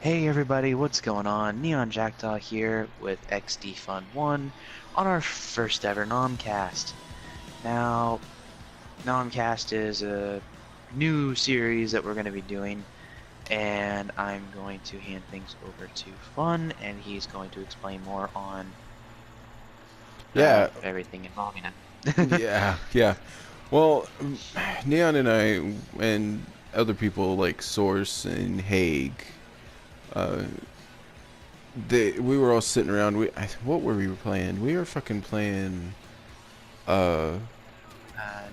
Hey everybody, what's going on? Neonjackdaw here with XDFun1 on our first ever NomCast. Now, NomCast is a new series that we're going to be doing, and I'm going to hand things over to Fun, and he's going to explain more on Yeah, everything involving it. yeah. Well, Neon and I and other people like Source and Haig, uh, we were all sitting around. What were we playing? We were fucking playing, uh,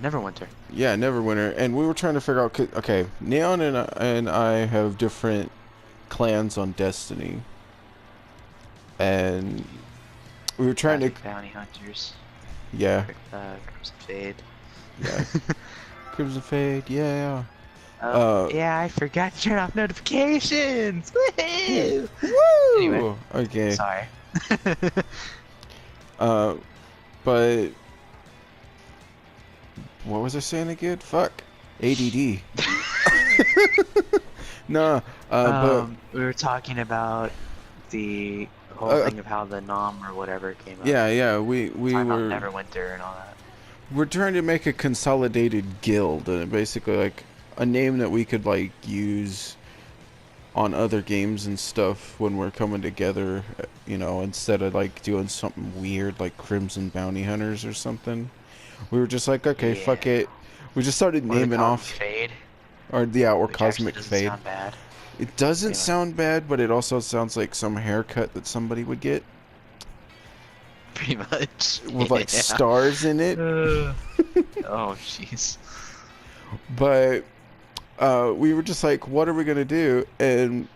Neverwinter. yeah, Neverwinter, and we were trying to figure out. Okay, Neon and I have different clans on Destiny, and we were trying to, Classic Bounty Hunters. yeah, Crimson Fade. yeah, Crimson Fade, yeah. Yeah, I forgot to turn off notifications! Yeah. Woohoo! Anyway, Woo! Okay. sorry. Uh, but what was I saying again? Fuck. ADD. Nah. But We were talking about the whole uh, thing of how the Nom or whatever came up. yeah. We Talking about were Neverwinter and all that. we're trying to make a consolidated guild, basically like a name that we could like use on other games and stuff when we're coming together. Instead of like doing something weird like Crimson Bounty Hunters or something. We were just like, okay, fuck Yeah. it. We just started Or the naming Cosmic off, Fade, or which actually Cosmic doesn't Fade. sound bad. It doesn't Anyway, sound bad, but it also sounds like some haircut that somebody would get pretty much. with like Yeah. stars in it. Oh, jeez. But we were just like, what are we gonna do? And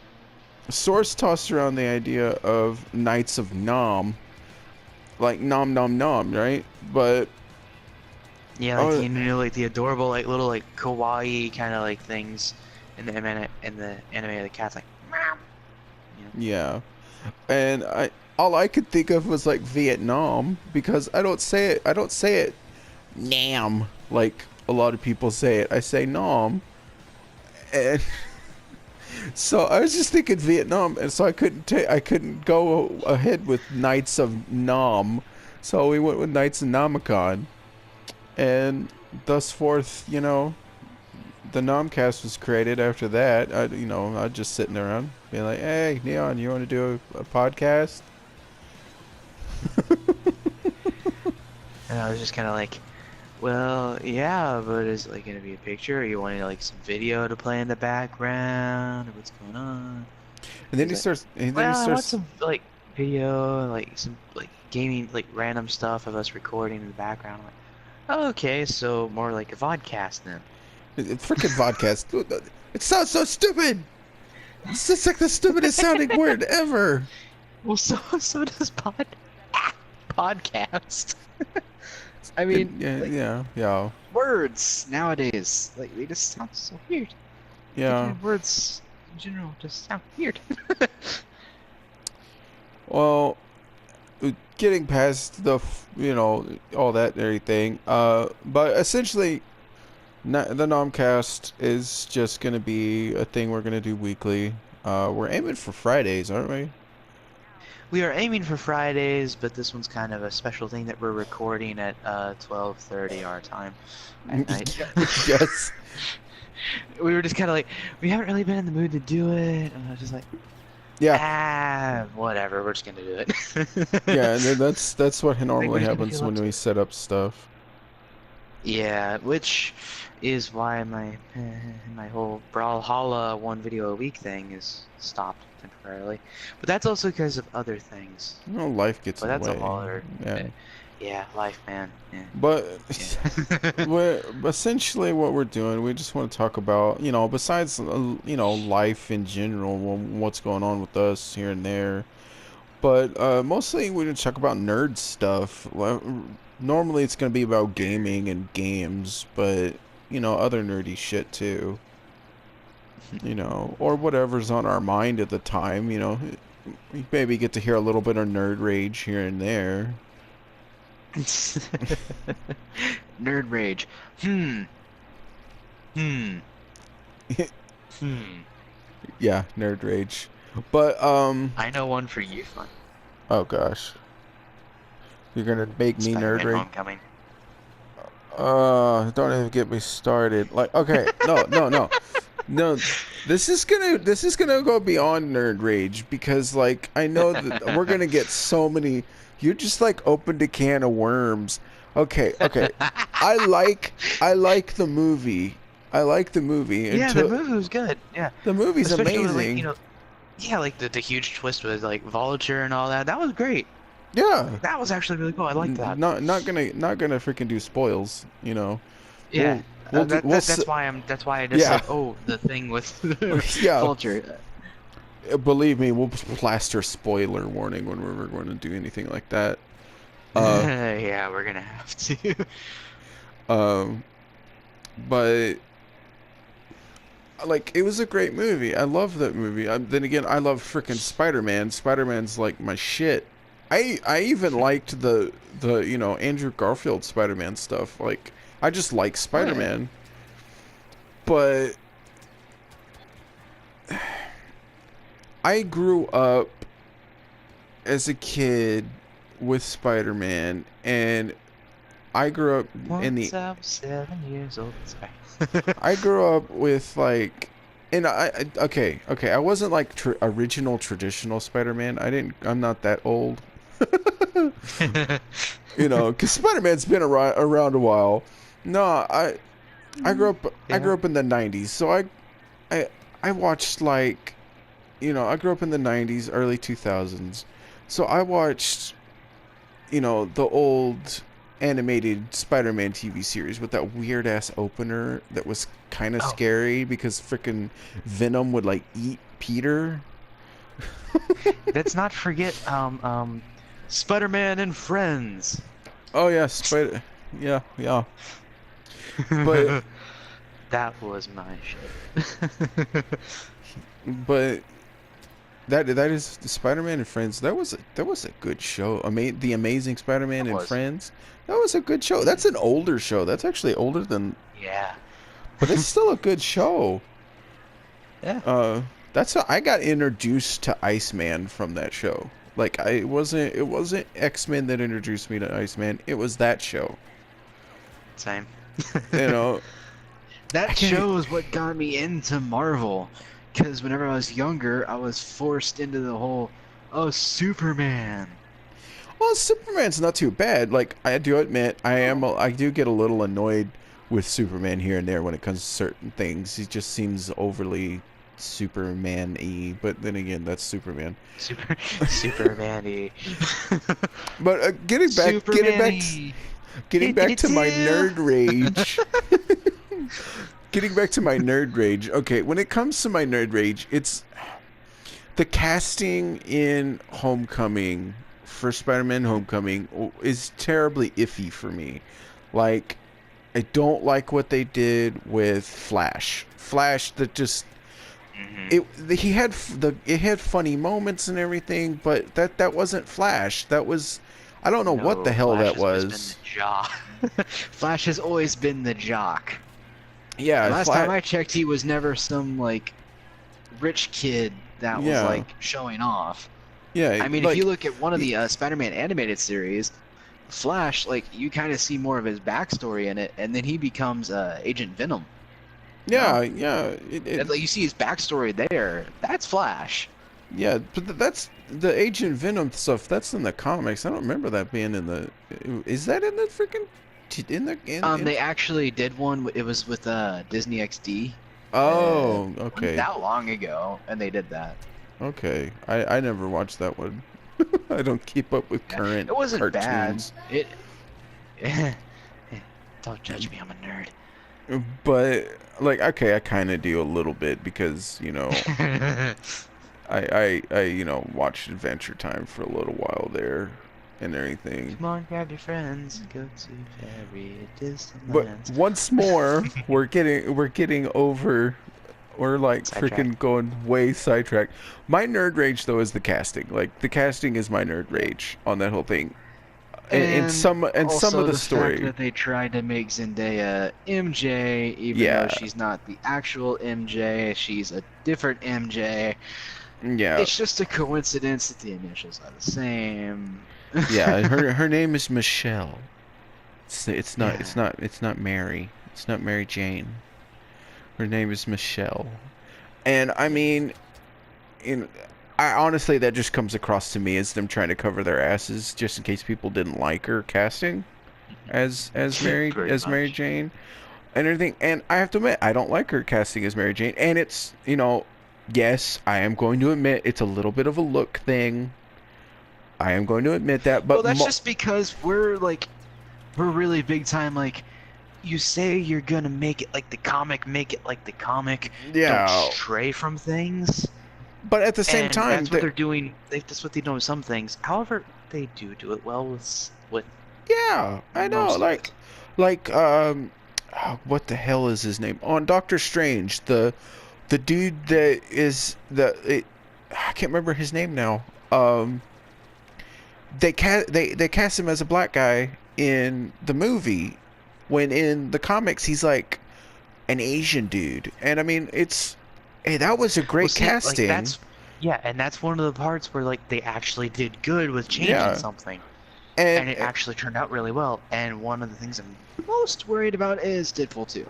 Source tossed around the idea of Knights of Nom, like Nom Nom Nom, right? But Yeah, like oh like the adorable, like little, like kawaii kind of like things in the anime of the cat's like, meow. You know? yeah, and all I could think of was like Vietnam because I don't say it. I don't say it Nam like a lot of people say it. I say Nom, and so I was just thinking Vietnam, and so I couldn't go ahead with Knights of Nam, so we went with Knights of Nomicon, and thus forth, the Nomcast was created after that. I just sitting around being like, hey, Neon, you want to do a podcast? And I was just kind of like, well, yeah, but is it like gonna be a picture? Or you wanting like some video to play in the background, or what's going on? And then He's he like, starts. And then he well, I want starts. some like video, like some like gaming, like random stuff of us recording in the background. I'm like, oh, okay, so more like a vodcast then. Freaking podcast. It sounds so stupid. It's just like the stupidest sounding word ever. Well, so does podcast. I mean, Yeah, like yeah. words nowadays, like they just sound so weird. Yeah. Words in general just sound weird. Well, getting past all that and everything. But essentially, the Nomcast is just gonna be a thing we're gonna do weekly. We're aiming for Fridays, aren't we? We are aiming for Fridays, but this one's kind of a special thing that we're recording at 12:30 our time at night. Yes. We were just kind of like, we haven't really been in the mood to do it, and I was just like, Yeah. whatever, we're just gonna do it. Yeah, and then that's what Like, we're normally just gonna happens feel up when to we it. set up stuff. Yeah, which is why my whole Brawlhalla one video a week thing is stopped temporarily. But that's also because of other things. Life gets But in the that's a way. whole other. Yeah. Yeah, life, man. Yeah. But Yeah. we're essentially what we're doing. We just want to talk about, besides life in general, what's going on with us here and there. But mostly we're gonna talk about nerd stuff. Normally it's gonna be about gaming and games, but other nerdy shit too. Or whatever's on our mind at the time. We maybe get to hear a little bit of nerd rage here and there. Nerd rage. Hmm. Hmm. Hmm. Yeah, nerd rage. But I know one for you, fun. oh gosh, you're gonna make me nerd Spider-Man: rage. Homecoming. Don't even get me started. Like, okay, no. This is gonna go beyond nerd rage because, like, I know that we're gonna get so many. You just like opened a can of worms. Okay. I like the movie. I like the movie Yeah, the until movie was good. Yeah, the movie's especially with like amazing. yeah, like the huge twist with like Vulture and all that. That was great. Yeah, That was actually really cool. I like that. not gonna freaking do spoils. You know, Yeah, we'll do that's why I just yeah said, oh, the thing with yeah. Vulture. Believe me, we'll plaster spoiler warning when we're going to do anything like that. Uh, Yeah, we're gonna have to. um, but like, it was a great movie. I love that movie. Then again, I love freaking Spider-Man. Spider-Man's like my shit. I even liked the Andrew Garfield Spider-Man stuff. Like, I just like Oh yeah. Spider-Man, but I grew up as a kid with Spider-Man, and I grew up in the Once I was 7 years old. Sorry. I grew up with like, and okay, I wasn't like original traditional Spider-Man. I'm not that old. Because Spider-Man's been around a while. No, I grew up I Yeah. grew up in the 90s. So I I watched, like, I grew up in the 90s, early 2000s. So I watched, the old animated Spider-Man TV series with that weird ass opener that was kind of Oh, scary because freaking Venom would like eat Peter. let's not forget Spider-Man and Friends. Oh yeah, yeah. But That was my shit. but that is Spider-Man and Friends. That was a good show. The Amazing Spider-Man That and was. Friends. That was a good show. That's an older show. That's actually older than, Yeah. but it's still a good show. Yeah. Uh, that's how I got introduced to Iceman from that show. Like, it wasn't X-Men that introduced me to Iceman. It was that show. Same. You know, I That can't. show is what got me into Marvel. Because whenever I was younger, I was forced into the whole, oh, Superman. Well, Superman's not too bad. Like, I do admit, Oh. I do get a little annoyed with Superman here and there when it comes to certain things. He just seems overly Superman-y. But then again, that's Superman. Superman-y. But Superman-y. getting back to my nerd rage. Getting back to my nerd rage. Okay, when it comes to my nerd rage, it's the casting in Homecoming for Spider-Man Homecoming is terribly iffy for me. Like, I don't like what they did with Flash. Flash that just Hmm. it had funny moments and everything, but that wasn't Flash. That was, I don't know what the No, hell Flash that has always been the was. jock. Flash has always been the jock. Yeah, Last time Flash. I checked, he was never some, like, rich kid that was, Yeah, like, showing off. yeah, I mean, if you like look at one of the Spider-Man animated series, Flash, like, you kind of see more of his backstory in it, and then he becomes Agent Venom. You know? yeah. And, like, you see his backstory there. That's Flash. Yeah, but that's the Agent Venom stuff. That's in the comics. I don't remember that being in the. Is that in the freaking? In the in? They actually did one. It was with Disney XD. Oh, Wasn't okay, that long ago, and they did that. okay. I never watched that one. I don't keep up with Yeah, current it wasn't bad. cartoons. It. Don't judge me. I'm a nerd. But like, okay, I kind of do a little bit because I watched Adventure Time for a little while there and everything. Come on, grab your friends, go to very distant But lands. once more, we're getting over. We're like Sidetrack. freaking going way sidetracked. My nerd rage though is the casting. Like, the casting is my nerd rage on that whole thing. And And some of also the the fact story. that they tried to make Zendaya MJ, even though Yeah. she's not the actual MJ, she's a different MJ. Yeah, It's just a coincidence that the initials are the same. yeah. Her name is Michelle. Yeah. It's not Mary. It's not Mary Jane. Her name is Michelle. And I Yeah. mean, in I honestly that just comes across to me as them trying to cover their asses just in case people didn't like her casting Pretty as Mary much. Jane and everything. And I have to admit, I don't like her casting as Mary Jane. And it's, yes, I am going to admit it's a little bit of a look thing. I am going to admit that, Well, but that's just because we're really big time. Like, you say you're gonna make it like the comic, make it like the comic. Don't yeah. stray from things. But at the same And time, that's what they're doing. That's what they do with some things. However, they do it well with yeah, I know. most of it. What the hell is his name on Doctor Strange? The dude that is I can't remember his name now. They cast him as a black guy in the movie, when in the comics he's like an Asian dude, and I mean hey, that was a Well, great see, like casting. that's one of the parts where like they actually did good with changing Yeah, something, and and it actually turned out really well. And one of the things I'm most worried about is Deadpool 2,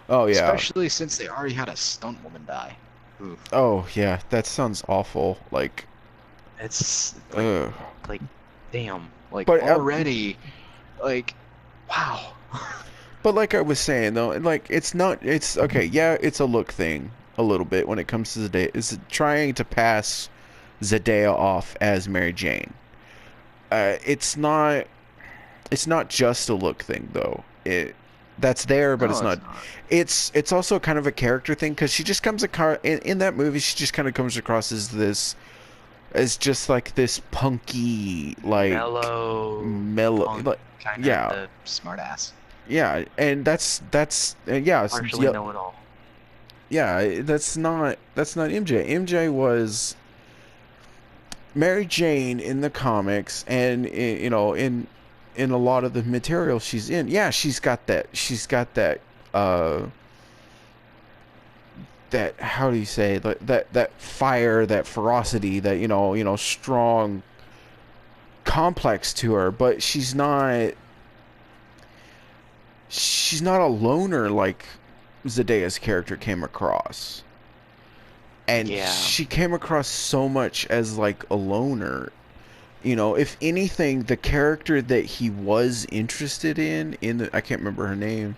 oh yeah, especially since they already had a stunt woman die. Oof. oh yeah, that sounds awful. Like, It's ugh. like damn, like But already, like wow. But like I was saying though, like it's okay, yeah, it's a look thing a little bit when it comes to Zendaya. Is trying to pass Zendaya off as Mary Jane. It's not just a look thing though. That's there, but it's No, not. it's not. It's also kind of a character thing because she just comes in that movie. She just kind of comes across as just like this punky, like Mellow, mellow, punk, like, kind of yeah, the smartass, yeah, and that's yeah, partially yeah, know-it-all. yeah, that's not MJ. MJ was Mary Jane in the comics, and in a lot of the material she's in. Yeah, she's got uh that, how do you say, that fire, that ferocity, that strong complex to her, but she's not a loner like Zendaya's character came across. And Yeah. she came across so much as like a loner. If anything, the character that he was interested in the, I can't remember her name.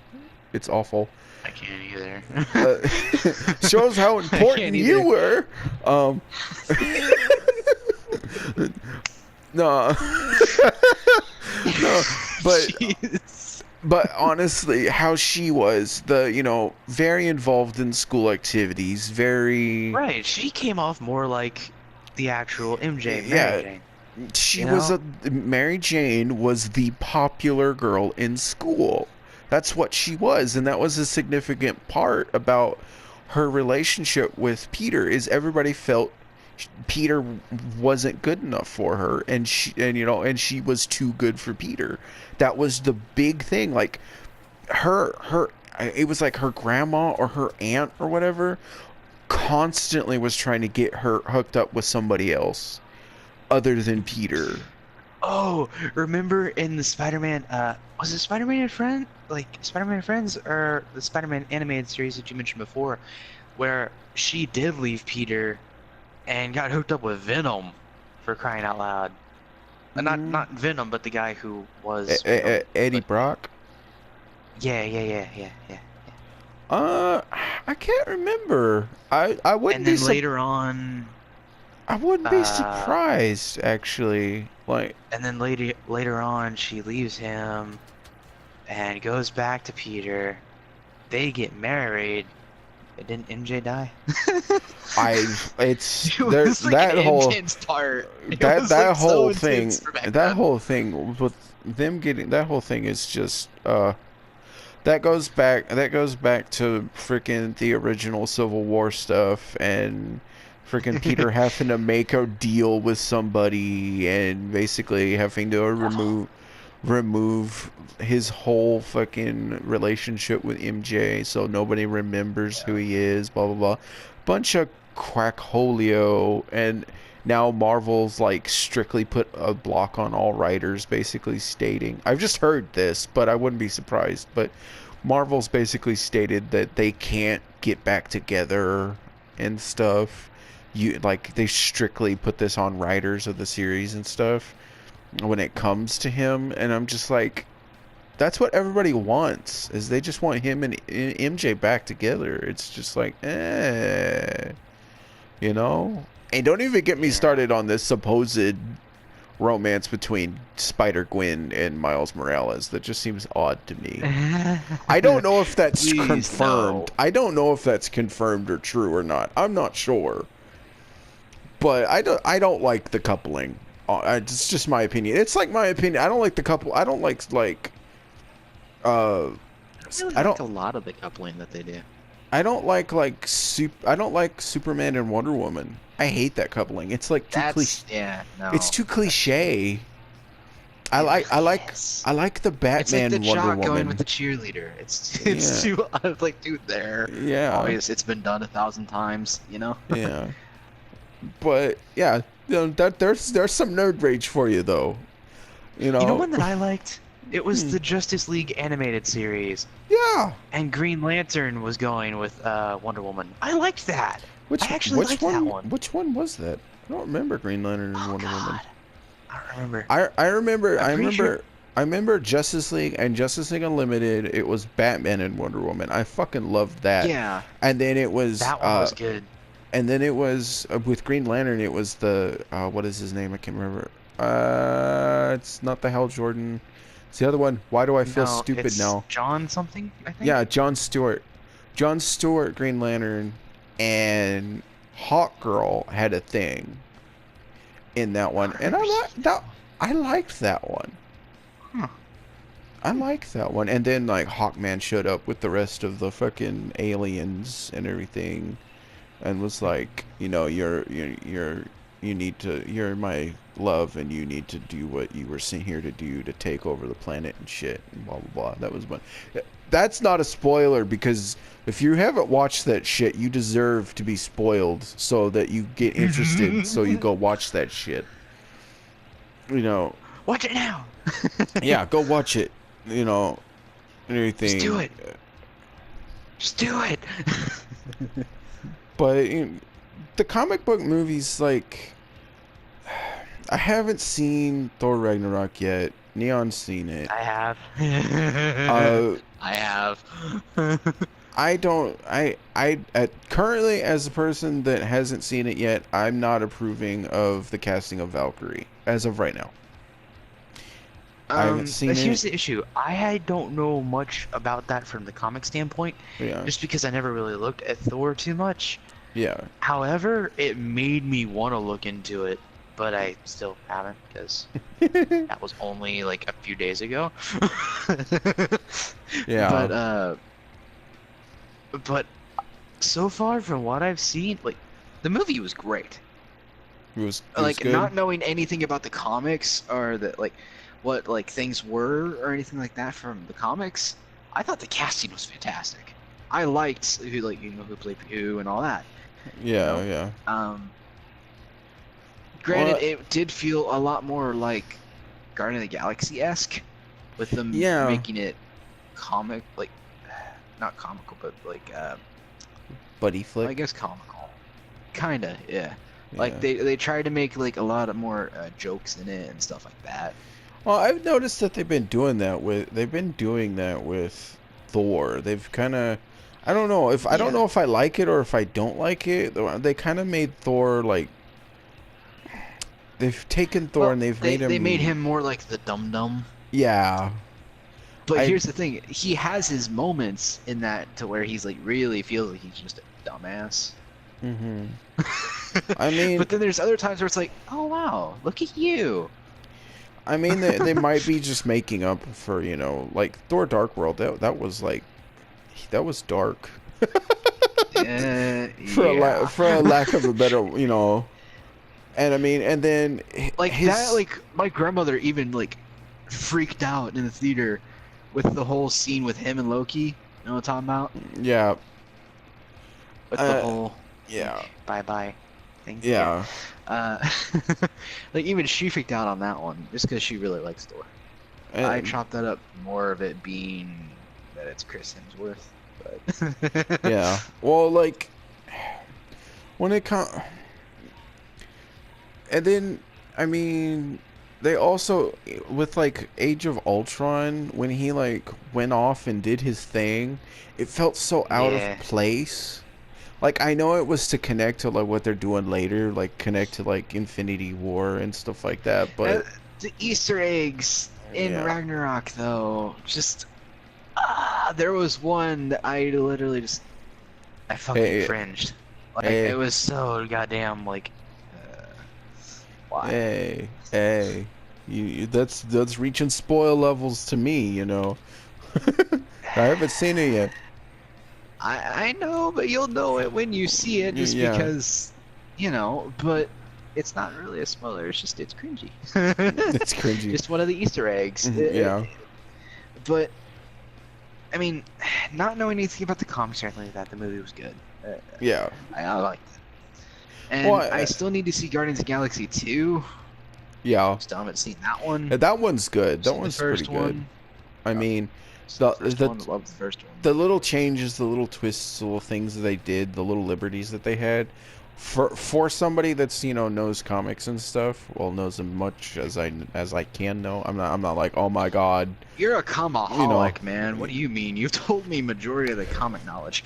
It's awful. I can't either. Uh, shows how I can't important you either. were. No, no, but Jeez. but honestly, how she was very involved in school activities, very, Right, she came off more like the actual MJ, Mary yeah. Jane. She You was know? a Mary Jane was the popular girl in school. That's what she was, and that was a significant part about her relationship with Peter. Is everybody felt Peter wasn't good enough for her, and she was too good for Peter. That was the big thing. Like, her it was like her grandma or her aunt or whatever constantly was trying to get her hooked up with somebody else other than Peter. Oh, remember in the Spider-Man, was it Spider-Man and Friends? Like, Spider-Man and Friends, or the Spider-Man animated series that you mentioned before, where she did leave Peter and got hooked up with Venom, for crying out loud. Mm, Not Venom, but the guy who was Venom. Eddie But Brock. yeah. Uh, I can't remember. I wouldn't And be then later on, I wouldn't be uh, surprised actually. Like, later on, she leaves him and goes back to Peter. They get married. And didn't MJ die? it's It there was like an that whole intense part. It that was like that so whole thing intense for back that then. whole thing with them getting that whole thing is just that goes back to freaking the original Civil War stuff, and freaking Peter having to make a deal with somebody and basically having to Oh, remove his whole fucking relationship with MJ so nobody remembers who yeah. he is, blah blah blah. Bunch of Quackholio, and now Marvel's like strictly put a block on all writers, basically stating, I've just heard this, but I wouldn't be surprised, but Marvel's basically stated that they can't get back together and stuff. They strictly put this on writers of the series and stuff when it comes to him, and I'm just like, that's what everybody wants, is they just want him and MJ back together. It's just like, you know? And don't even get me started on this supposed romance between Spider-Gwen and Miles Morales. That just seems odd to me. I don't know if that's confirmed. No. I don't know if that's confirmed or true or not. I'm not sure. But I don't like the coupling. It's just my opinion. It's like my opinion. I don't like the couple. I don't like I like a lot of the coupling that they do. I don't like Superman and Wonder Woman. I hate that coupling. It's like too cliche. Yeah, no. It's too cliche. I like the Batman it's like the Wonder jock Woman going with the cheerleader. It's too like, dude, there. Yeah. Obviously, it's been done 1,000 times, you know. Yeah. But yeah, you know, there's some nerd rage for you though. You know one that I liked? It was the Justice League animated series. Yeah. And Green Lantern was going with Wonder Woman. I liked that. I actually liked one, that one. Which one was that? I don't remember Green Lantern and Wonder Woman. I don't remember. I remember Justice League and Justice League Unlimited. It was Batman and Wonder Woman. I fucking loved that. Yeah. And then it was that one was good. And then it was with Green Lantern. It was the what is his name? I can't remember. It's not the Hal Jordan. It's the other one. Why do I feel stupid now? John something, I think? Yeah, John Stewart. John Stewart, Green Lantern, and Hawkgirl had a thing in that one. And I liked that one. Huh. I liked that one. And then like Hawkman showed up with the rest of the fucking aliens and everything, and was like, you know, you're my love, and you need to do what you were sent here to do, to take over the planet and shit, and blah blah blah. That was one. That's not a spoiler, because if you haven't watched that shit, you deserve to be spoiled so that you get interested. So you go watch that shit. You know. Watch it now. Yeah, go watch it. You know, everything. Just do it. Just do it. But you know, the comic book movies, like, I haven't seen Thor Ragnarok yet. Neon's seen it. I have. I have. Currently, as a person that hasn't seen it yet, I'm not approving of the casting of Valkyrie as of right now. I haven't seen it. Here's the issue. I don't know much about that from the comic standpoint, just because I never really looked at Thor too much. Yeah. However, it made me want to look into it, but I still haven't, because that was only like a few days ago. Yeah. But so far from what I've seen, like, the movie was great. It was like good. Not knowing anything about the comics or what like things were or anything like that from the comics, I thought the casting was fantastic. I liked who played who and all that. Yeah, you know? yeah. Granted, it did feel a lot more like Guardian of the Galaxy-esque, with them making it not comical, but like buddy flick. I guess comical, kinda, yeah. Like they tried to make like a lot of more jokes in it and stuff like that. Well, I've noticed that they've been doing that with Thor. They've kind of, I don't know if I like it or if I don't like it. They kind of made Thor like, they've taken Thor and they've made him. They made him more like the dum-dum. Yeah. But here's the thing: he has his moments in that to where he's like really feels like he's just a dumbass. Mm-hmm. I mean, but then there's other times where it's like, oh wow, look at you. I mean, they might be just making up for, you know, like Thor: Dark World. That was like, that was dark. For a lack of a better, you know. And I mean, and then like that, like my grandmother even like freaked out in the theater with the whole scene with him and Loki. You know what I'm talking about? Yeah. With the whole Yeah. Bye-bye. Thank you. Yeah. Like, even she freaked out on that one, just because she really likes Thor. I And, chopped that up more of it being that it's Chris Hemsworth, but... yeah. Well, like, when it comes... And then, I mean, they also, with, like, Age of Ultron, when he, like, went off and did his thing, it felt so out of Yeah. place. Like, I know it was to connect to, like, what they're doing later, like, connect to, like, Infinity War and stuff like that, but... The Easter eggs in Yeah. Ragnarok, though, just... there was one that I literally just... I fucking Hey, cringed. Like, it hey, was so goddamn, like... Uh, why? hey. That's reaching spoil levels to me, you know. I haven't seen it yet. I know, but you'll know it when you see it, just Yeah, because, you know, but it's not really a spoiler, it's cringy. it's cringy. Just one of the Easter eggs. Yeah, But, I mean, not knowing anything about the comics or anything like that, the movie was good. yeah. I liked it. Well, And I still need to see Guardians of the Galaxy 2. yeah. Still haven't seen that one. That one's good. That Seen the one's pretty first good. one. I mean, Seen the the first the one. Loved the first one. the little changes, the little twists, the little things that they did, the little liberties that they had, for somebody that's, you know, knows comics and stuff, well, knows as much as I can know. I'm not like, oh my god, You're a comaholic, you know. man. What do you mean? You've told me majority of the comic knowledge.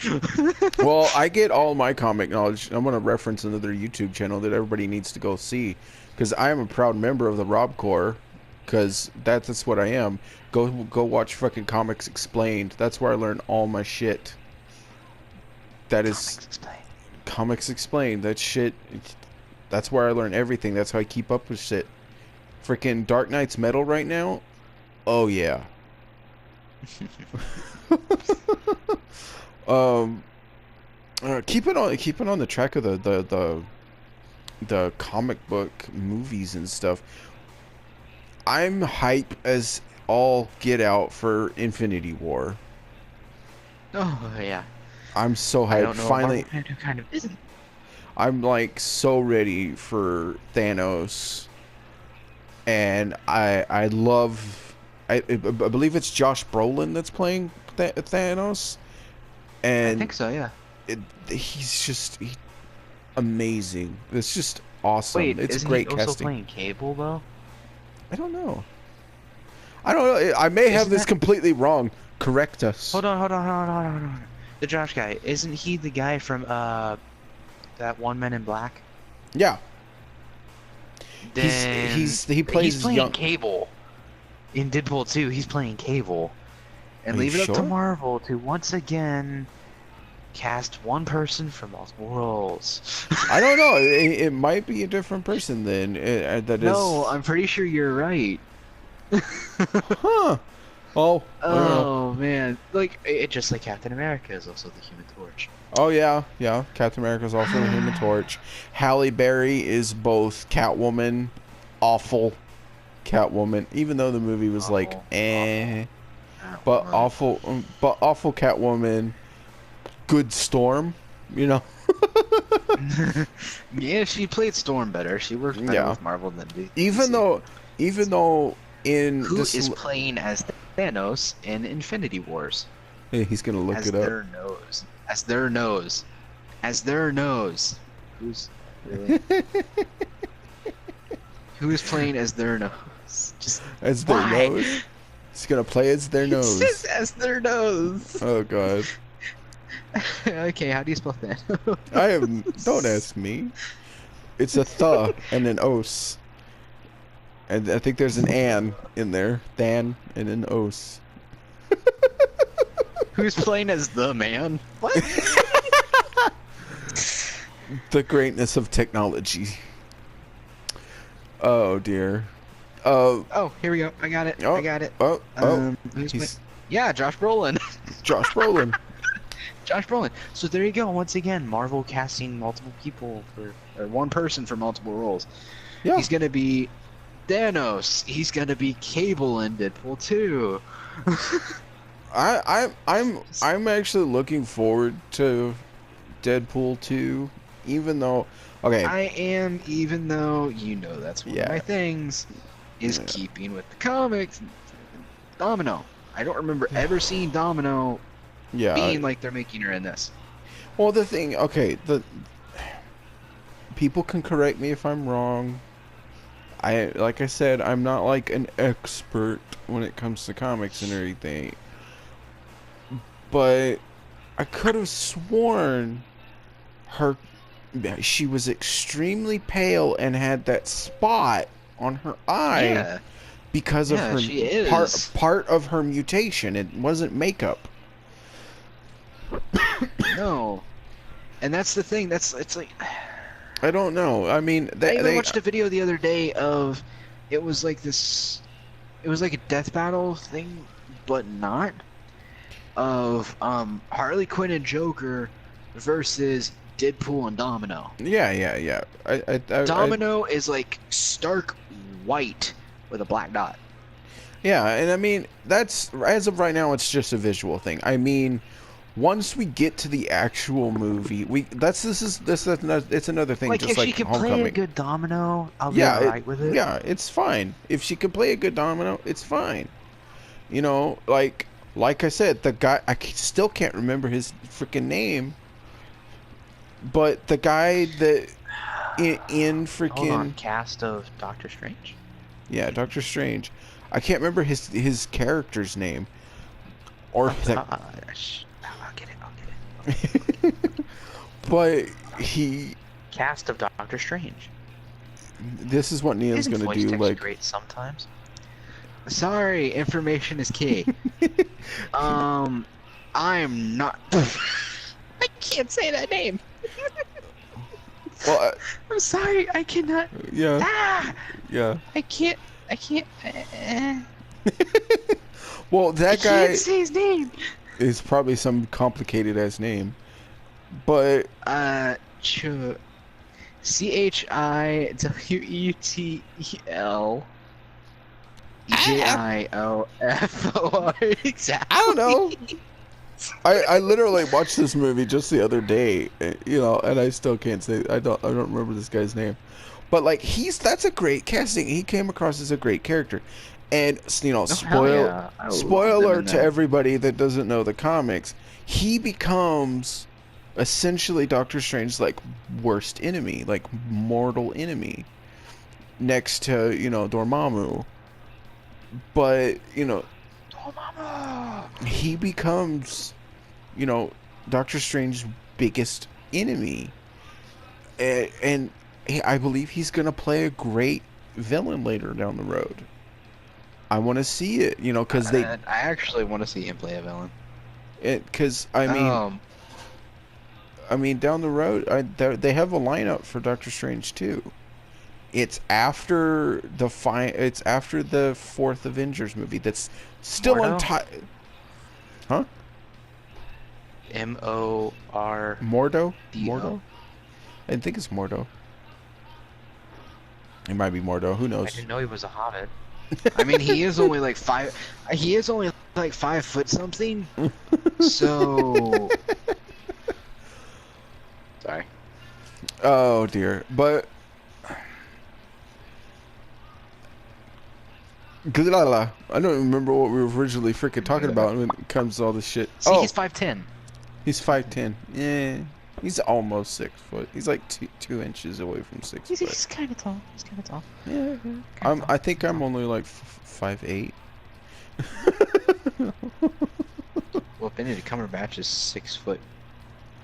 Well, I get all my comic knowledge. I'm gonna reference another YouTube channel that everybody needs to go see, because I am a proud member of the Rob Corps, because that's what I am. Go watch fucking Comics Explained. That's where I learn all my shit. That is Comics Explained. That shit. That's where I learn everything. That's how I keep up with shit. Freaking Dark Knight's Metal right now. Oh yeah. um. Keep it on the track of the comic book movies and stuff. I'm hype as all get out for Infinity War. Oh yeah. I'm so hyped. I don't know. Finally, Who kind of isn't. I'm like so ready for Thanos, and I love. I believe it's Josh Brolin that's playing Thanos, and I think so. Yeah. he's amazing. It's just awesome. Wait, It's isn't great he also casting. playing Cable though? I don't know. I may have Isn't this that- completely wrong. Correct us. Hold on. The Josh guy, isn't he the guy from that one Men in Black? Yeah. Then He plays he's playing young. Cable in Deadpool 2. He's playing Cable, and Are you leave it up to sure? Marvel to once again cast one person for multiple roles. I don't know. It might be a different person then. No, I'm pretty sure you're right. Huh. Oh. Oh man, like it just like Captain America is also the Human Torch. Oh yeah. Captain America's also the Human Torch. Halle Berry is both Catwoman, awful Catwoman. Even though the movie was like, but awful Catwoman. Good Storm. You know. Yeah, she played Storm better. She worked better with Marvel than DC. Even though in who this is playing as Thanos in Infinity Wars? Hey, he's gonna look as it up. As their nose. Who's really? Who is playing as their nose? Just as their why? nose. He's gonna play as their nose. It says as their nose. Oh god. Okay, how do you spell that? Don't ask me. It's a th and an os. And I think there's an an in there. Than and an os. Who's playing as the man? What? The greatness of technology. Oh dear. Oh, here we go. I got it. I got it. Yeah, Josh Brolin. Josh Brolin. Josh Brolin. So there you go. Once again, Marvel casting multiple people or one person for multiple roles. Yeah. He's gonna be Thanos. He's gonna be Cable in Deadpool 2. I'm actually looking forward to Deadpool 2. even though, okay, I am, even though that's one of my yeah, things, is yeah, keeping with the comics. Domino. I don't remember ever seeing Domino yeah. being like they're making her in this. Well, the thing, okay, the people can correct me if I'm wrong. Like I said, I'm not like an expert when it comes to comics and everything, but I could have sworn her she was extremely pale and had that spot on her eye Yeah, because of yeah, her she is. part of her mutation. It wasn't makeup. No, and that's the thing. It's like I don't know. I mean, I even they watched a video the other day of it was like this. It was like a death battle thing, but not of Harley Quinn and Joker versus Deadpool and Domino. yeah. Domino is like stark white with a black dot. Yeah, and I mean that's as of right now, it's just a visual thing. I mean, once we get to the actual movie, it's another thing. Like, just if like she can play a Homecoming. good domino, I'll be Yeah, alright with it. yeah, it's fine. If she can play a good domino, it's fine. You know, like I said, the guy still can't remember his freaking name, but the guy that in Hold on, freaking cast of Doctor Strange? yeah, Doctor Strange. I can't remember his character's name or I'll get it. but he. Cast of Doctor Strange. This is what Neon's Isn't gonna voice do. actually Like, great sometimes? Sorry, information is key. I'm not. I can't say that name. well, I'm sorry, I cannot. yeah, Ah, yeah. I can't. Well, I that guy can't say his name. is probably some complicated ass name, but CHIWETELJIOFOR. Exactly. I don't know. I literally watched this movie just the other day, you know, and I still can't say I don't remember this guy's name, but like that's a great casting. He came across as a great character, and you know, hell yeah. I loved him spoiler in to that. everybody that doesn't know the comics, he becomes essentially Doctor Strange's like worst enemy, like mortal enemy, next to Dormammu, but he becomes, Doctor Strange's biggest enemy. And I believe he's going to play a great villain later down the road. I want to see it, because I actually want to see him play a villain. Because, I mean, down the road, they have a lineup for Doctor Strange too. It's after It's after the fourth Avengers movie. That's still untitled. Huh? Mordo? Mordo? I think it's Mordo. It might be Mordo. Who I knows? didn't know he was a hobbit. I mean, he is only like 5. He is only like 5 foot something. So. Sorry. Oh dear, but. I don't remember what we were originally freaking talking about when it comes to all this shit. See, he's 5'10". He's 5'10". Yeah, he's almost 6 foot. He's like 2 inches away from 6 foot. He's kind of tall. Yeah, I think I'm only like 5'8". Well, Benedict Cumberbatch is 6 foot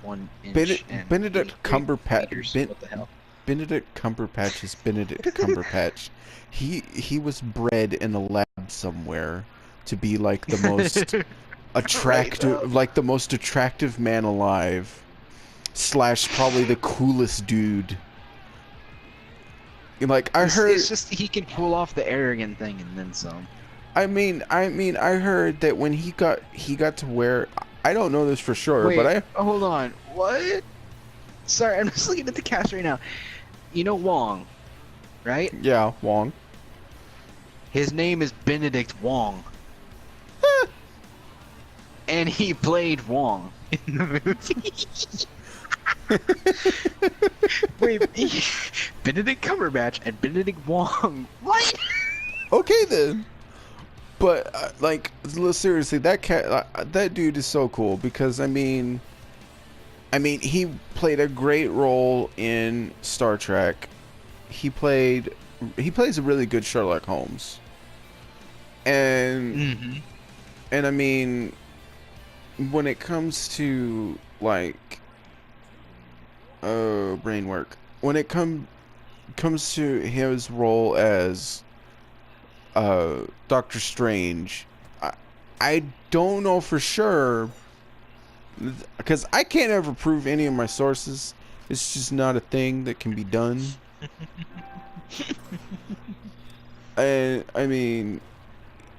1 inch. Benedict Cumberbatch. What the hell? Benedict Cumberbatch is Benedict Cumberbatch. He was bred in a lab somewhere to be like the most attractive, like the most attractive man alive, / probably the coolest dude. Like I heard, it's just he can pull off the arrogant thing and then some. I mean, I heard that when he got to wear. I don't know this for sure, Wait, but hold on. What? Sorry, I'm just looking at the cast right now. You know Wong, right? Yeah, Wong. His name is Benedict Wong. And he played Wong in the movie. Wait, Benedict Cumberbatch and Benedict Wong. What? Okay then. But like, seriously, that dude is so cool because I mean, he played a great role in Star Trek. He plays a really good Sherlock Holmes. And I mean, when it comes to like brain work, when it comes to his role as Doctor Strange, I don't know for sure because I can't ever prove any of my sources. It's just not a thing that can be done. And I mean,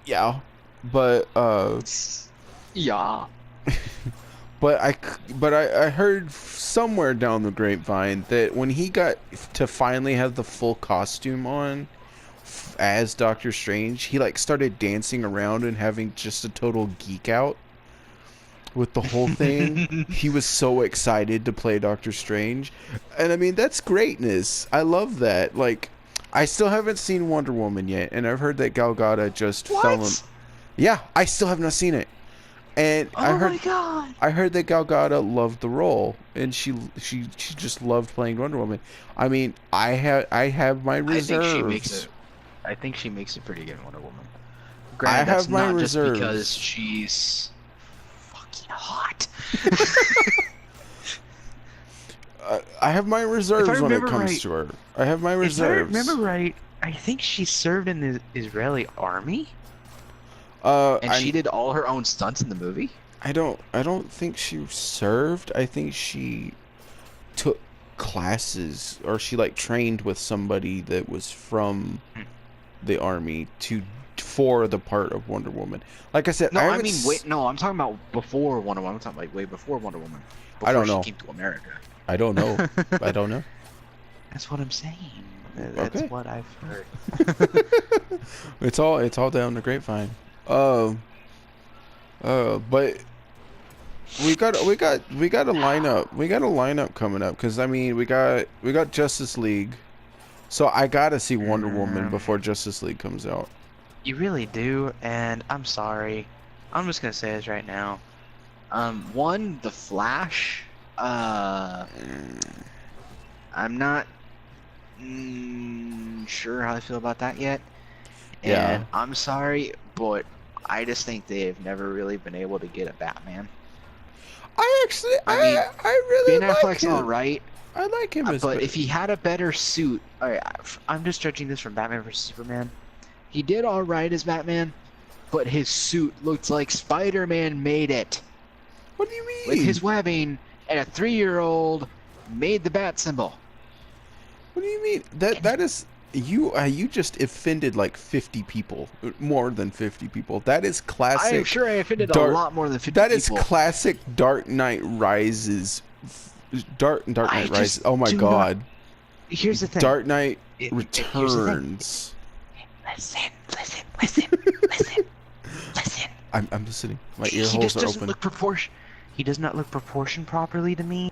yeah, but Yeah. but I heard somewhere down the grapevine that when he got to finally have the full costume on as Doctor Strange, he like started dancing around and having just a total geek out with the whole thing. He was so excited to play Doctor Strange. And I mean, that's greatness. I love that. Like, I still haven't seen Wonder Woman yet, and I've heard that Gal Gadot just fell in. Yeah, I still have not seen it. And my god! I heard that Gal Gadot loved the role, and she just loved playing Wonder Woman. I mean, I have my reserves. I think she makes a pretty good Wonder Woman. I Granted, have that's my not reserves. just because she's fucking hot. I have my reserves when it comes to her. I have my reserves. If I remember right, I think she served in the Israeli army. And she did all her own stunts in the movie? I don't think she served. I think she took classes, or she like trained with somebody that was from the army for the part of Wonder Woman. Like I said, no, I mean, wait, no, I'm talking about before Wonder Woman. I'm talking like way before Wonder Woman. Before I don't know. She came to America. I don't know. I don't know. That's what I'm saying. That's Okay. what I've heard. It's all down the grapevine. But we got a lineup. We got a lineup coming up because I mean we got Justice League, so I gotta see Wonder Woman before Justice League comes out. You really do, and I'm sorry. I'm just gonna say this right now. One, The Flash. I'm not sure how I feel about that yet. And Yeah. I'm sorry, but I just think they've never really been able to get a Batman. I really Ben like Affleck's him. alright, I like him as but if he had a better suit, Alright, I'm just judging this from Batman vs Superman. he did alright as Batman, but his suit looked like Spider-Man made it. What do you mean? With his webbing, and a 3-year-old made the bat symbol. What do you mean? That is you just offended like 50 people, more than 50 people. That is classic. I'm sure I offended a lot more than 50 That people. is classic Dark Knight Rises. Dark Knight Rises. Oh my god. Here's the thing. Dark Knight Here's the thing. Returns. Listen. I'm listening. My ear He holes just are doesn't open. look He does not look proportioned properly to me,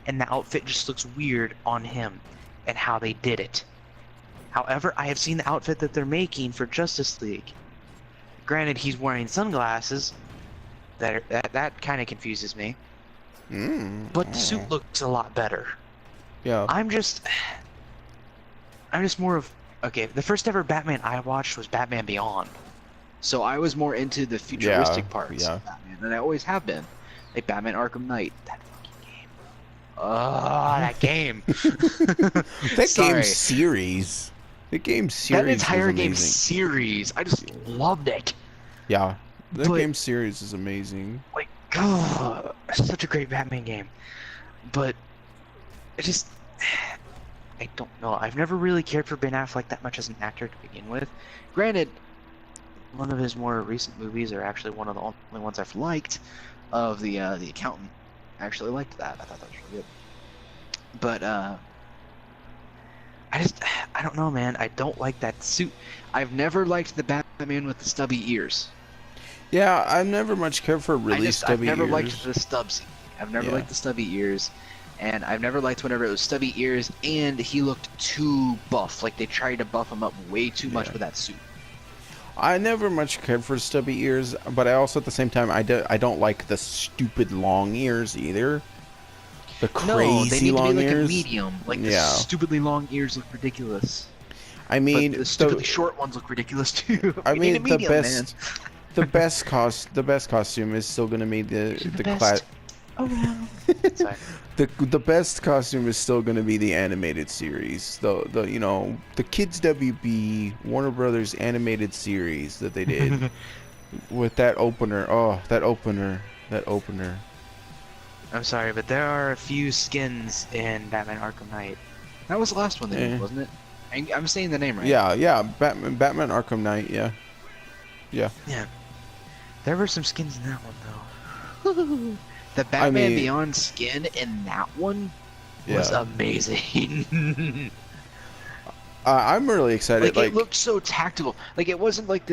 and the outfit just looks weird on him, and how they did it. However, I have seen the outfit that they're making for Justice League. Granted, he's wearing sunglasses. That kind of confuses me. But the suit looks a lot better. Yeah. I'm just more of... Okay, the first ever Batman I watched was Batman Beyond. So I was more into the futuristic parts of Batman, and I always have been. Like Batman Arkham Knight. That fucking game. Oh, that game. That game series. The game series. That entire was game amazing. series. I just loved it. Yeah. That But- game series is amazing. Like, oh, such a great Batman game. But it just... I don't know. I've never really cared for Ben Affleck that much as an actor to begin with. Granted, one of his more recent movies are actually one of the only ones I've liked. Of the Accountant. I actually liked that. I thought that was really good. But I don't know, man. I don't like that suit. I've never liked the Batman with the stubby ears. Yeah, I've never much cared for really stubby I've never ears. liked the stubs. I've never Yeah. liked the stubby ears. And I've never liked whenever it was stubby ears, and he looked too buff. Like they tried to buff him up way too much with that suit. I never much cared for stubby ears, but I also at the same time I don't like the stupid long ears either. The crazy no, they need long to be like ears. a medium. Like the stupidly long ears look ridiculous. I mean, but the stupidly short ones look ridiculous too. I mean, need a medium, man. the best costume is still gonna be the best. Oh wow. Sorry. The best costume is still going to be the animated series, the you know, the Kids WB Warner Brothers animated series that they did with that opener. Oh, that opener. I'm sorry, but there are a few skins in Batman Arkham Knight. That was the last one they did, wasn't it? I'm saying the name right. Yeah, Batman Arkham Knight, yeah. There were some skins in that one though. The Batman Beyond skin in that one was amazing. I'm really excited. Like it looked so tactical. Like it wasn't like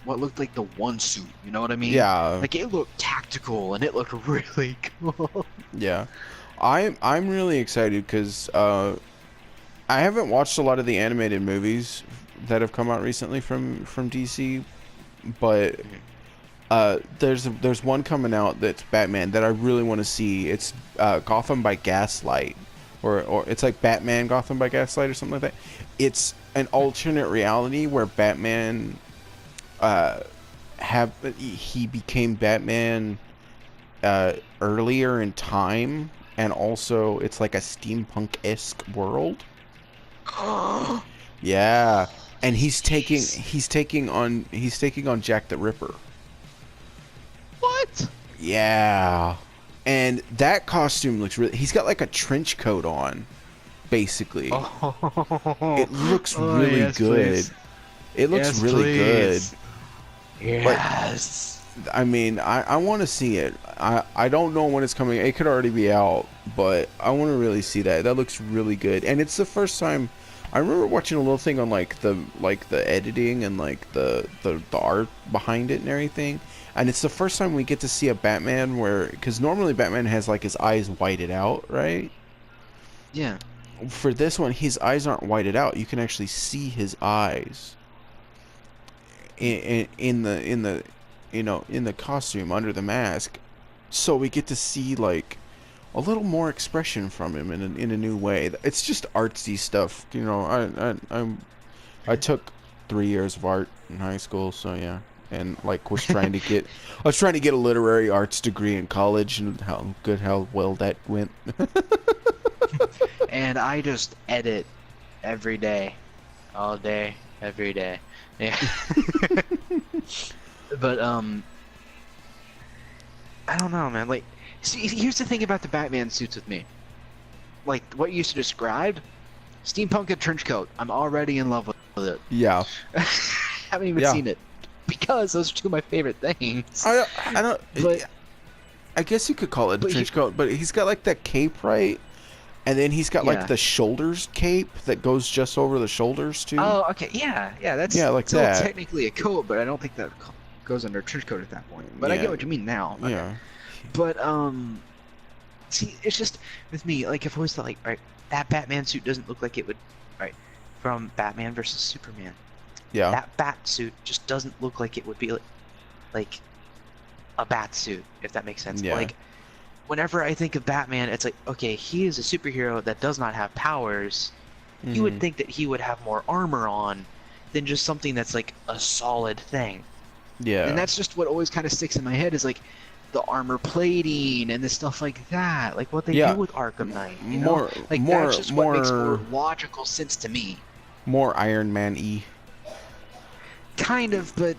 what looked like the one suit. You know what I mean? Yeah. Like it looked tactical and it looked really cool. Yeah, I'm really excited because I haven't watched a lot of the animated movies that have come out recently from DC, but there's one coming out that's Batman that I really want to see. It's Gotham by Gaslight, or it's like Batman Gotham by Gaslight or something like that. It's an alternate reality where Batman he became Batman earlier in time, and also it's like a steampunk-esque world. Yeah, and he's taking on Jack the Ripper. What? Yeah. And that costume looks really... He's got like a trench coat on, basically. It looks really good. Please. It looks really good. Yes. But, I mean, I want to see it. I don't know when it's coming. It could already be out, but I want to really see that. That looks really good. And it's the first time... I remember watching a little thing on like the editing and like the art behind it and everything. And it's the first time we get to see a Batman where, because normally Batman has like his eyes whited out, right? Yeah. For this one, his eyes aren't whited out. You can actually see his eyes in the costume under the mask. So we get to see like a little more expression from him in a new way. It's just artsy stuff, you know. I took 3 years of art in high school, so yeah. And like was trying to get a literary arts degree in college, and how well that went. And I just edit every day, all day, every day. Yeah. But I don't know, man. Like, see, here's the thing about the Batman suits with me. Like what you used to describe, steampunk and trench coat. I'm already in love with it. Yeah. Haven't even seen it. Because those are two of my favorite things. I don't. But, I guess you could call it a trench coat, but he's got like that cape, right? And then he's got like the shoulders cape that goes just over the shoulders too. Oh, okay, yeah, that's like still that. Technically a coat, but I don't think that goes under trench coat at that point. But I get what you mean now. Okay. Yeah. But see, it's just with me. Like if I was to like, right, that Batman suit doesn't look like it would, right, from Batman versus Superman. Yeah. That bat suit just doesn't look like it would be like a bat suit, if that makes sense. Yeah. Like, whenever I think of Batman, it's like, okay, he is a superhero that does not have powers. Mm-hmm. You would think that he would have more armor on than just something that's like a solid thing. Yeah. And that's just what always kind of sticks in my head is like the armor plating and the stuff like that. Like what they do with Arkham Knight. You know? Like that's just what makes more logical sense to me. More Iron Man-y. Kind of, but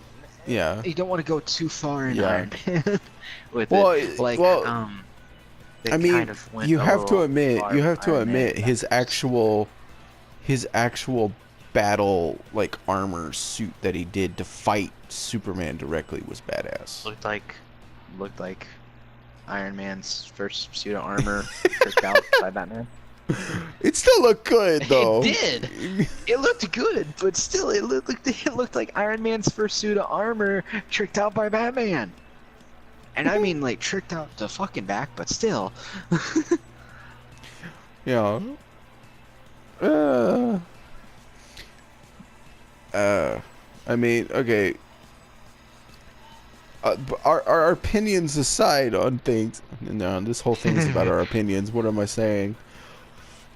yeah, you don't want to go too far in Iron Man with it. Like, I mean, kind of you have to admit his actual battle like armor suit that he did to fight Superman directly was badass. Looked like Iron Man's first suit of armor tricked out by Batman. It still looked good though. It did. It looked good, but still, it looked like Iron Man's first suit of armor tricked out by Batman. And I mean, like tricked out the fucking back, but still. Yeah. Uh, I mean, okay. Our opinions aside on things. No, this whole thing is about our opinions. What am I saying?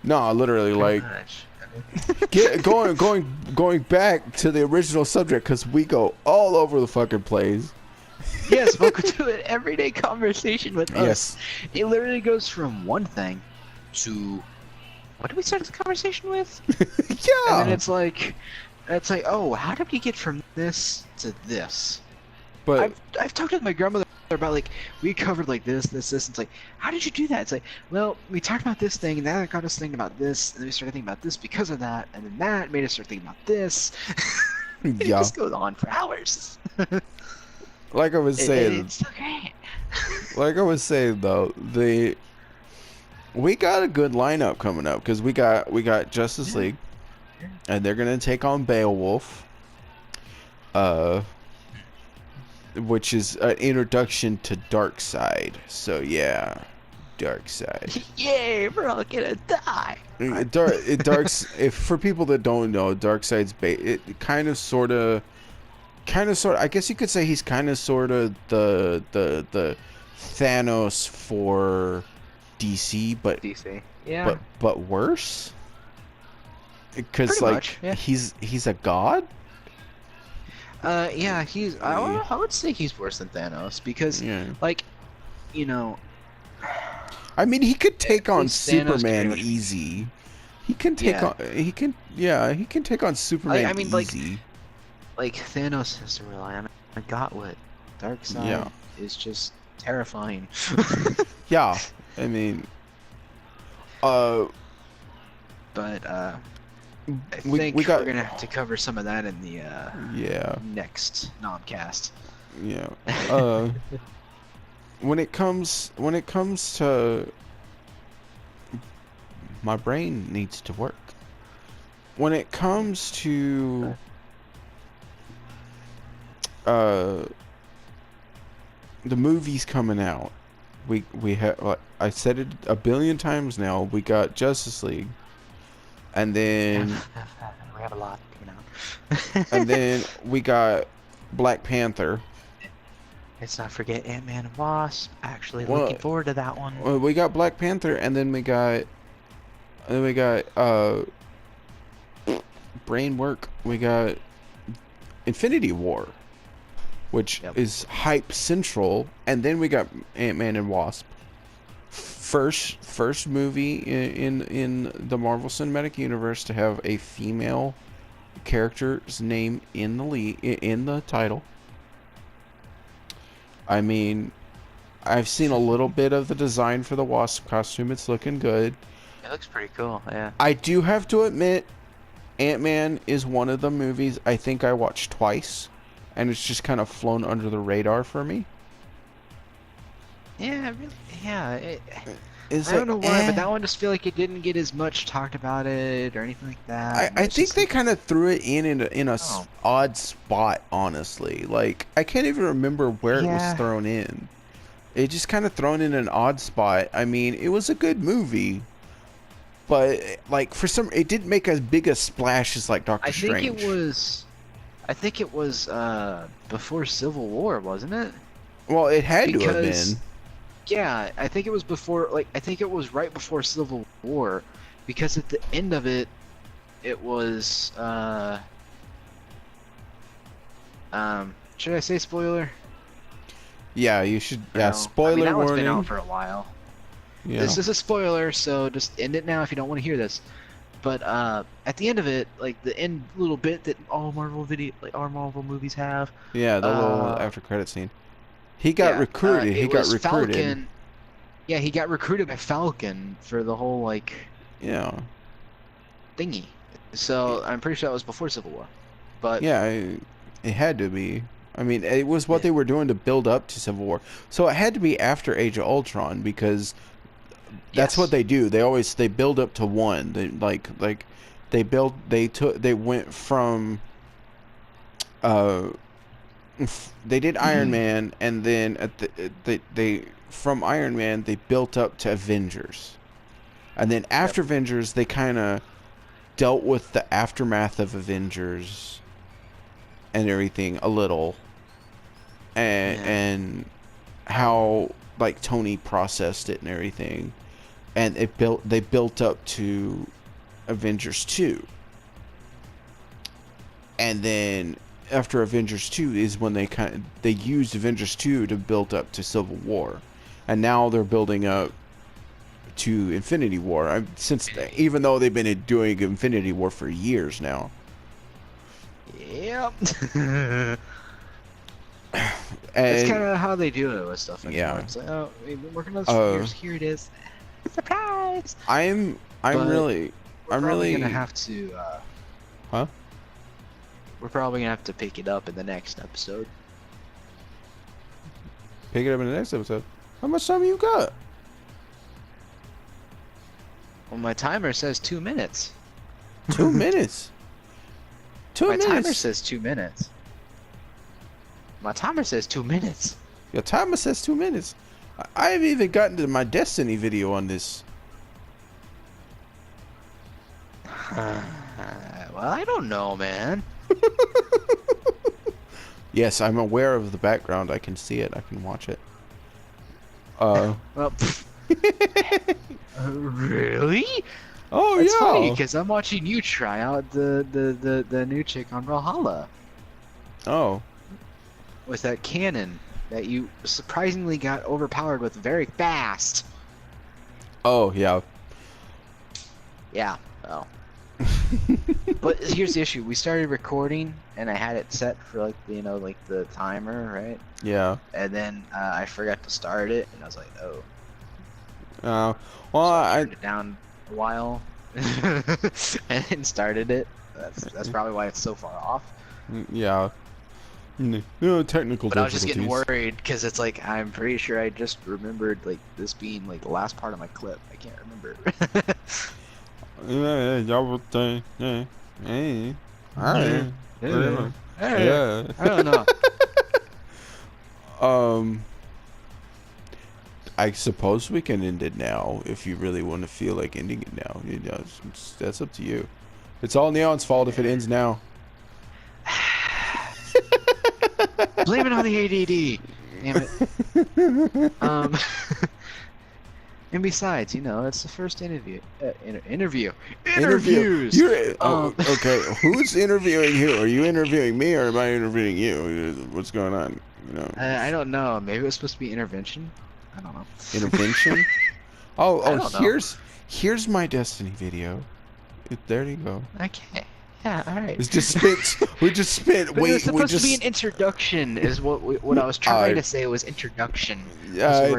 No, literally, Pretty like, much. going back to the original subject because we go all over the fucking place. Yes, welcome to an everyday conversation with Yes. us. It literally goes from one thing to what did we start the conversation with? And then Yeah. it's like, oh, how did we get from this to this? But I've talked with my grandmother about like we covered like this. It's like, how did you do that? It's like, well, we talked about this thing, and that got us thinking about this, and then we started thinking about this because of that, and then that made us start thinking about this. It yeah, just goes on for hours. like I was saying, It's so great. though, we got a good lineup coming up because we got Justice Yeah. League, and they're gonna take on Beowulf, which is an introduction to Darkseid. So yeah, Darkseid. Yay, we're all gonna die. If for people that don't know, Darkseid's it kind of sort of. I guess you could say he's kind of sort of the Thanos for DC, but DC. Yeah. but worse. Because Pretty like much, yeah. he's a god. Yeah, he's. I would say he's worse than Thanos because, Yeah. like, you know, I mean, he could take on least Thanos can Superman pretty much- easy. He can take Yeah. on. He can. Yeah, he can take on Superman I mean, like, easy. like Thanos has to rely on a gauntlet. Darkseid Yeah. is just terrifying. Yeah. I mean. But I We think got. we're gonna have to cover some of that in the Yeah. next NomCast. Yeah. When it comes to my brain needs to work. When it comes to the movies coming out, we have, like I said it a billion times now, we got Justice League, and then We have a lot coming out. and then we got Black Panther. Let's not forget Ant-Man and Wasp. Actually, Well, looking forward to that one. Well, we got Black Panther, and then we got brain work. We got Infinity War, which Yep. is hype central, and then we got Ant-Man and Wasp. First movie in the Marvel Cinematic Universe to have a female character's name in the title. I mean, I've seen a little bit of the design for the Wasp costume. It's looking good. It looks pretty cool, yeah. I do have to admit, Ant-Man is one of the movies I think I watched twice, and it's just kind of flown under the radar for me. Yeah, really, yeah. It's I don't know why, eh. but that one just feel like it didn't get as much talked about it or anything like that. I It's think just they like- kind of threw it in a Oh. odd spot, honestly. Like, I can't even remember where it was Yeah. thrown in. It just kind of thrown in an odd spot. I mean, it was a good movie, but like for some, it didn't make as big a splash as like Doctor I think Strange. it was before Civil War, wasn't it? Well, it had to have Because- been. Yeah, I think it was before. Like, I think it was right before Civil War, because at the end of it, it was. Should I say spoiler? Yeah, you should. Or Yeah, no? spoiler I mean, that one's warning. been out for a while. Yeah. This is a spoiler, so just end it now if you don't want to hear this. But at the end of it, like the end little bit that all Marvel movies have. Yeah, the little after credit scene. He got yeah, recruited. He it got was recruited. Falcon. Yeah, he got recruited by Falcon for the whole like Yeah. thingy. So I'm pretty sure that was before Civil War. But Yeah, it had to be. I mean, it was what they were doing to build up to Civil War. So it had to be after Age of Ultron because that's Yes. what they do. They build up to one. They they went from they did Iron Man, and then they from Iron Man they built up to Avengers. And then after Avengers, they kind of dealt with the aftermath of Avengers and everything a little, and how like Tony processed it and everything, and they built up to Avengers 2, and then after Avengers 2 is when they used Avengers 2 to build up to Civil War, and now they're building up to Infinity War. Even though they've been doing Infinity War for years now. Yep. And it's kind of how they do it with stuff. Yeah. It's like, oh, we've been working on this for years. Here it is. Surprise! I'm really gonna have to. Huh? We're probably gonna have to pick it up in the next episode. Pick it up in the next episode. How much time you got? Well, my timer says 2 minutes. 2 minutes. My timer says 2 minutes. My timer says 2 minutes. Your timer says 2 minutes. I haven't even gotten to my Destiny video on this. Well, I don't know, man. Yes, I'm aware of the background. I can see it. I can watch it. Well, really? Oh, That's yeah. funny because I'm watching you try out the new chick on Valhalla Oh. with that cannon that you surprisingly got overpowered with very fast. Oh, yeah. Yeah. Well. But here's the issue: we started recording, and I had it set for like the timer, right? Yeah. And then I forgot to start it, and I was like, oh. Well, So I turned it down a while, and then started it. That's probably why it's so far off. Yeah. No technical But I was just getting difficulties. worried because it's like I'm pretty sure I just remembered like this being like the last part of my clip. I can't remember. Yeah. I don't know. I suppose we can end it now if you really want to feel like ending it now. That's up to you. It's all Neon's fault if it ends now. Blame it on the ADD. Damn it. And besides, it's the first interview. Interviews. Okay. Who's interviewing who? Are you interviewing me or am I interviewing you? What's going on? I don't know. Maybe it was supposed to be intervention. I don't know. Intervention? I don't know. Here's my Destiny video. There you go. Okay. Yeah. All right. It's just spent. We just spent. But it was supposed to be an introduction. Is what I was trying to say. It was introduction. Yeah,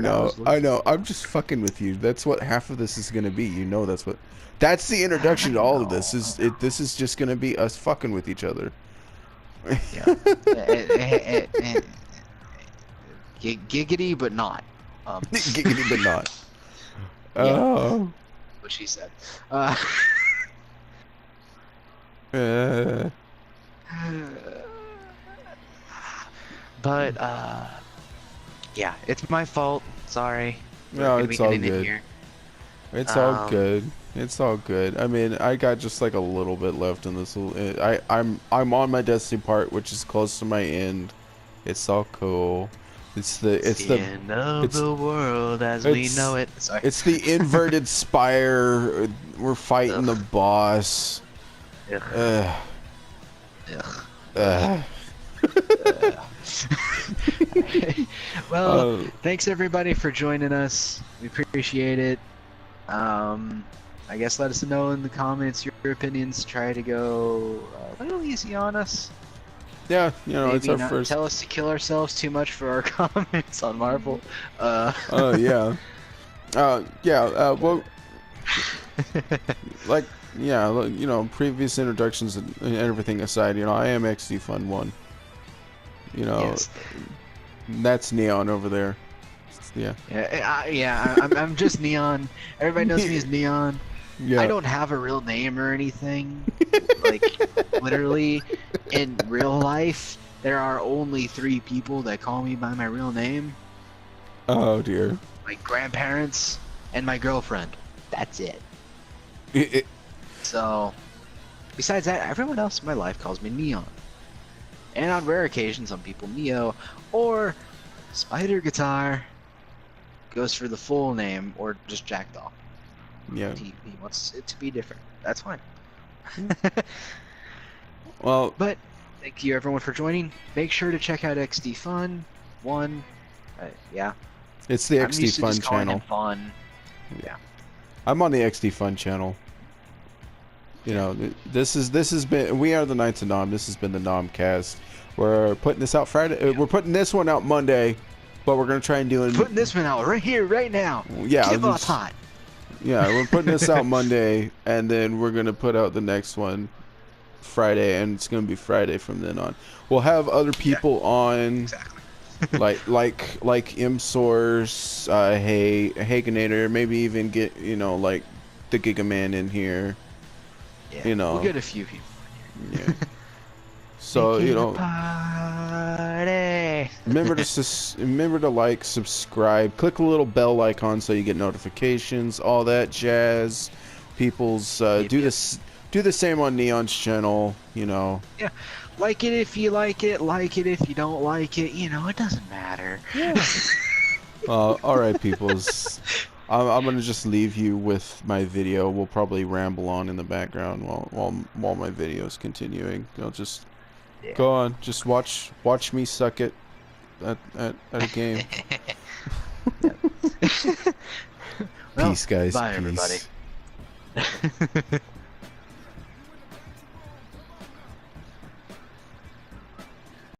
I know. I'm just fucking with you. That's what half of this is gonna be. That's the introduction to all of this. This is just gonna be us fucking with each other. Yeah. Giggity, but not. Giggity, but not. Yeah. Oh. What she said. But yeah, it's my fault. Sorry. No, it's all good. It's all good. It's all good. I mean, I got just like a little bit left in this. I'm on my Destiny part, which is close to my end. It's all cool. It's the end of the world as we know it. Sorry. It's the inverted spire. We're fighting the boss. Ugh. Well, thanks everybody for joining us. We appreciate it. I guess let us know in the comments your opinions. Try to go a little easy on us. Yeah, Maybe it's our not first. Tell us to kill ourselves too much for our comments on Marvel. Yeah. Well, like, yeah, previous introductions and everything aside, I am XDFun1. Yes. That's Neon over there. Yeah. I'm just Neon. Everybody knows me as Neon. Yeah. I don't have a real name or anything. Like, literally, in real life, there are only 3 people that call me by my real name. Oh dear. My grandparents and my girlfriend. That's it. So, besides that, everyone else in my life calls me Neon. And on rare occasions, some people Neo, or Spider Guitar goes for the full name, or just Jackdaw. Yeah. He wants it to be different. That's fine. Well, But thank you everyone for joining. Make sure to check out XDFun1. Yeah. it's the I'm XD used to Fun just calling channel. him Fun. Yeah. I'm on the XD Fun channel. You know, this has been. We are the Knights of Nom. This has been the NomCast. We're putting this out Friday. We're putting this one out Monday, but we're gonna try and do it. Putting this one out right here, right now. Yeah, Give us hot. Yeah, we're putting this out Monday, and then we're gonna put out the next one Friday, and it's gonna be Friday from then on. We'll have other people on, Exactly. like M Source, Hagenator, maybe even get like the Giga Man in here. Yeah. You know. We'll get a few people. Yeah. So Making a party. remember to like, subscribe, click the little bell icon so you get notifications, all that jazz. People's do the same on Neon's channel. Yeah. Like it if you like it if you don't like it. It doesn't matter. Yeah. All right, peoples. I'm gonna just leave you with my video. We'll probably ramble on in the background while my video's continuing. I'll just go on. Just watch me suck it at a game. Well, Peace, guys. bye, Peace. everybody.